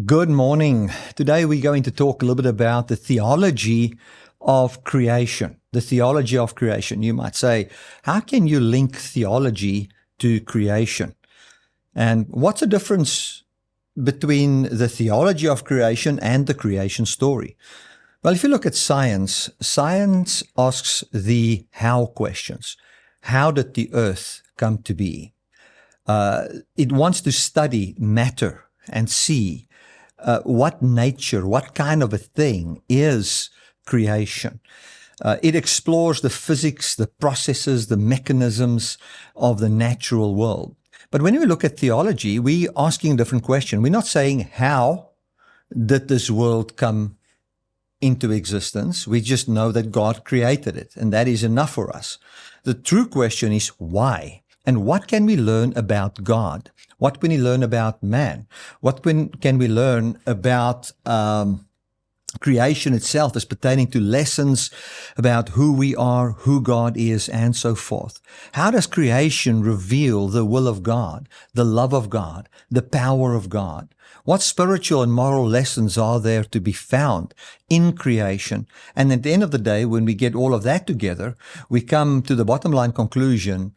Good morning. Today we're going to talk a little bit about the theology of creation. The theology of creation. You might say, how can you link theology to creation? And what's the difference between the theology of creation and the creation story? Well, if you look at science, science asks the how questions. How did the earth come to be? It wants to study matter and see what nature, what kind of a thing is creation. It explores the physics, the processes, the mechanisms of the natural world. But when we look at theology, we're asking a different question. We're not saying how did this world come into existence. We just know that God created it, and that is enough for us. The true question is why? And what can we learn about God? What can we learn about man? What can we learn about creation itself as pertaining to lessons about who we are, who God is, and so forth? How does creation reveal the will of God, the love of God, the power of God? What spiritual and moral lessons are there to be found in creation? And at the end of the day, when we get all of that together, we come to the bottom line conclusion,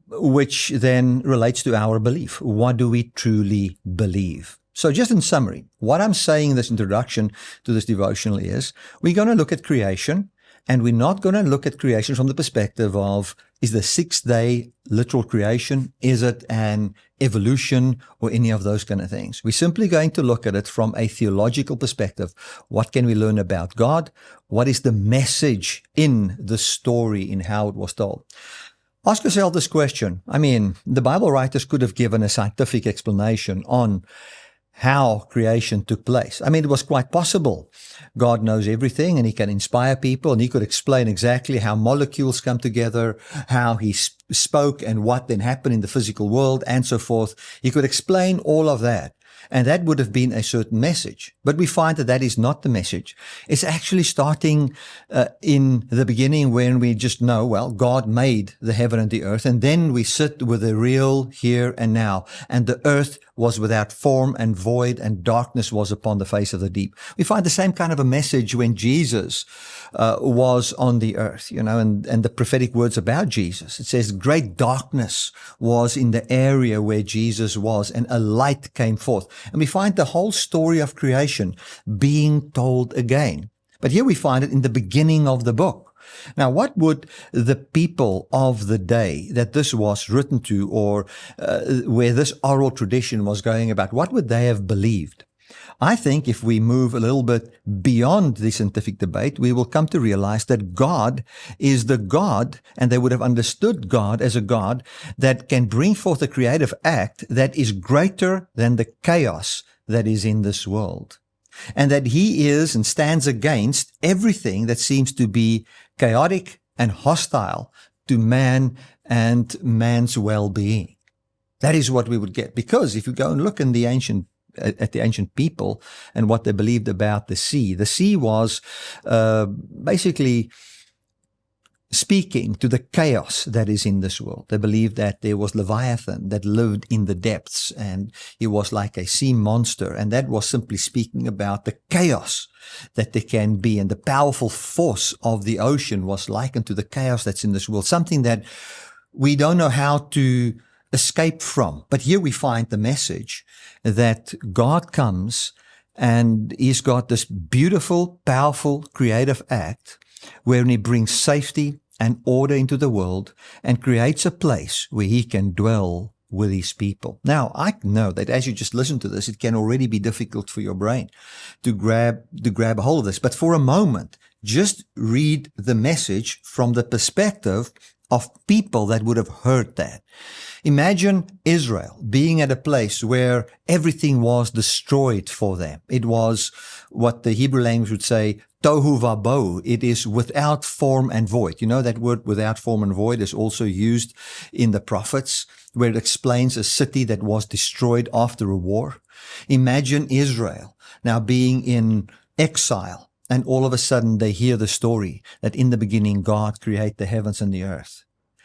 which then relates to our belief. What do we truly believe? So just in summary, what I'm saying in this introduction to this devotional is we're going to look at creation, and we're not going to look at creation from the perspective of, is the sixth day literal creation? Is it an evolution or any of those kind of things? We're simply going to look at it from a theological perspective. What can we learn about God? What is the message in the story, in how it was told? Ask yourself this question. I mean, the Bible writers could have given a scientific explanation on how creation took place. I mean, it was quite possible. God knows everything, and He can inspire people, and He could explain exactly how molecules come together, how He spoke and what then happened in the physical world, and so forth. He could explain all of that. And that would have been a certain message. But we find that that is not the message. It's actually starting in the beginning, when we just know, well, God made the heaven and the earth. And then we sit with the real here and now. And the earth was without form and void, and darkness was upon the face of the deep. We find the same kind of a message when Jesus was on the earth, and the prophetic words about Jesus. It says great darkness was in the area where Jesus was, and a light came forth. And we find the whole story of creation being told again. But here we find it in the beginning of the book. Now, what would the people of the day that this was written to, or where this oral tradition was going about, what would they have believed? I think if we move a little bit beyond the scientific debate, we will come to realize that God is the God, and they would have understood God as a God that can bring forth a creative act that is greater than the chaos that is in this world. And that He is and stands against everything that seems to be chaotic and hostile to man and man's well-being. That is what we would get. Because if you go and look at the ancient people and what they believed about the sea was basically speaking to the chaos that is in this world. They believed that there was Leviathan that lived in the depths, and he was like a sea monster, and that was simply speaking about the chaos that there can be, and the powerful force of the ocean was likened to the chaos that's in this world, something that we don't know how to escape from. But here we find the message that God comes, and He's got this beautiful, powerful, creative act wherein He brings safety and order into the world and creates a place where He can dwell with His people. Now, I know that as you just listen to this, it can already be difficult for your brain to grab a hold of this. But for a moment, just read the message from the perspective of people that would have heard that. Imagine Israel being at a place where everything was destroyed for them. It was what the Hebrew language would say, tohu vabohu. It is without form and void. You know, that word without form and void is also used in the prophets, where it explains a city that was destroyed after a war. Imagine Israel now being in exile, and all of a sudden they hear the story that in the beginning God created the heavens and the earth.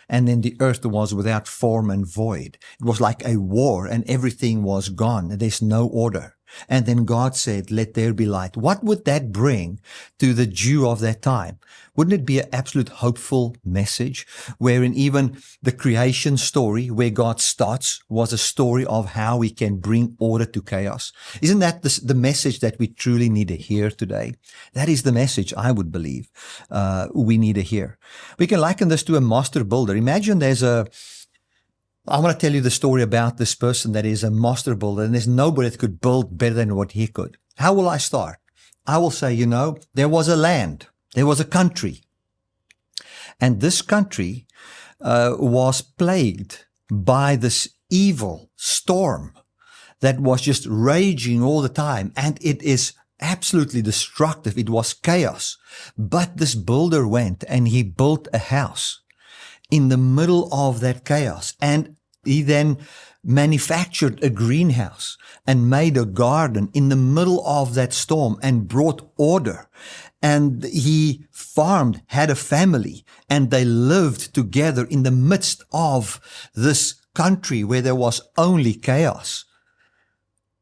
And then the earth was without form and void. It was like a war, and everything was gone. There's no order. And then God said, let there be light. What would that bring to the Jew of that time? Wouldn't it be an absolute hopeful message, wherein even the creation story where God starts was a story of how we can bring order to chaos? Isn't that the message that we truly need to hear today? That is the message I would believe we need to hear. We can liken this to a master builder. Imagine I want to tell you the story about this person that is a master builder, and there's nobody that could build better than what he could. How will I start? I will say, there was a land, there was a country, and this country was plagued by this evil storm that was just raging all the time, and it is absolutely destructive. It was chaos. But this builder went and he built a house in the middle of that chaos, and he then manufactured a greenhouse and made a garden in the middle of that storm and brought order. And he farmed, had a family, and they lived together in the midst of this country where there was only chaos.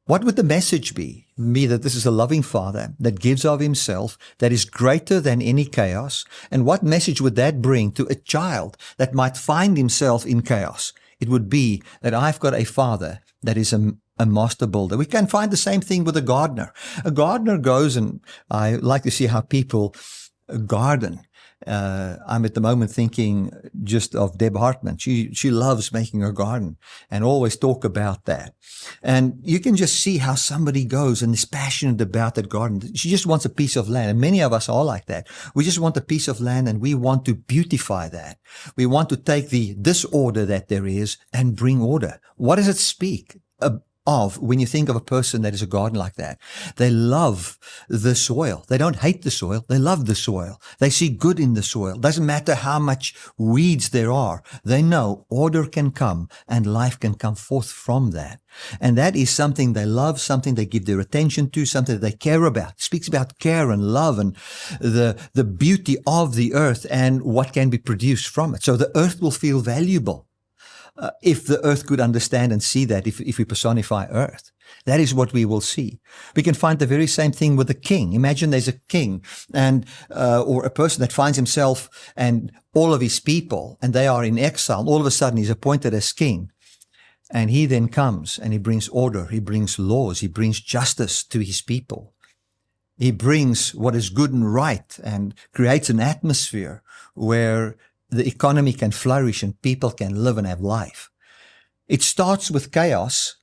What would the message be? That this is a loving Father that gives of himself, that is greater than any chaos. And what message would that bring to a child that might find himself in chaos? It would be that I've got a Father that is a master builder. We can find the same thing with a gardener. A gardener goes, and I like to see how people garden. I'm at the moment thinking just of Deb Hartman. She loves making her garden and always talk about that. And you can just see how somebody goes and is passionate about that garden. She just wants a piece of land. And many of us are like that. We just want a piece of land and we want to beautify that. We want to take the disorder that there is and bring order. What does it speak of when you think of a person that is a gardener like that? They love the soil. They don't hate the soil. They love the soil. They see good in the soil. Doesn't matter how much weeds there are. They know order can come and life can come forth from that. And that is something they love, something they give their attention to, something that they care about. It speaks about care and love and the beauty of the earth and what can be produced from it. So the earth will feel valuable. If the earth could understand and see that, if we personify earth, that is what we will see. We can find the very same thing with a king. Imagine there's a king and or a person that finds himself and all of his people, and they are in exile. All of a sudden, he's appointed as king. And he then comes and he brings order, he brings laws, he brings justice to his people. He brings what is good and right and creates an atmosphere where the economy can flourish and people can live and have life. It starts with chaos,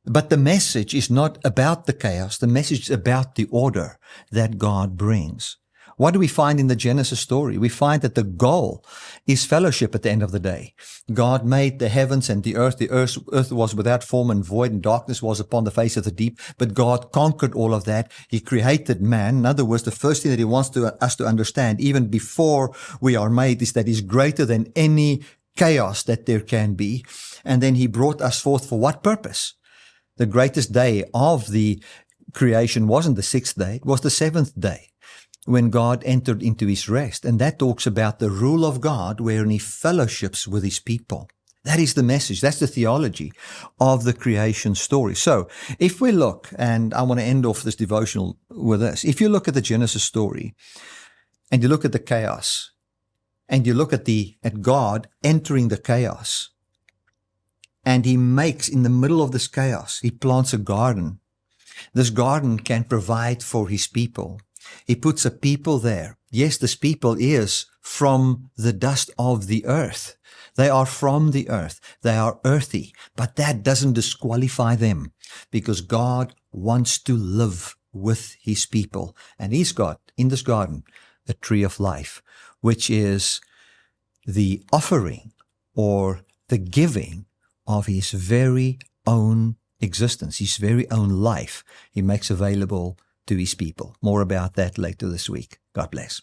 but the message is not about the chaos. The message is about the order that God brings. What do we find in the Genesis story? We find that the goal is fellowship at the end of the day. God made the heavens and the earth. The earth was without form and void, and darkness was upon the face of the deep. But God conquered all of that. He created man. In other words, the first thing that he wants us to understand, even before we are made, is that he's greater than any chaos that there can be. And then he brought us forth for what purpose? The greatest day of the creation wasn't the sixth day. It was the seventh day, when God entered into his rest. And that talks about the rule of God wherein he fellowships with his people. That is the message. That's the theology of the creation story. So if we look, and I want to end off this devotional with this. If you look at the Genesis story and you look at the chaos and you look at God entering the chaos, and he makes in the middle of this chaos, he plants a garden. This garden can provide for his people. He puts a people there. Yes, this people is from the dust of the earth. They are from the earth. They are earthy, but that doesn't disqualify them because God wants to live with his people. And he's got in this garden a tree of life, which is the offering or the giving of his very own existence, his very own life. He makes available to his people. More about that later this week. God bless.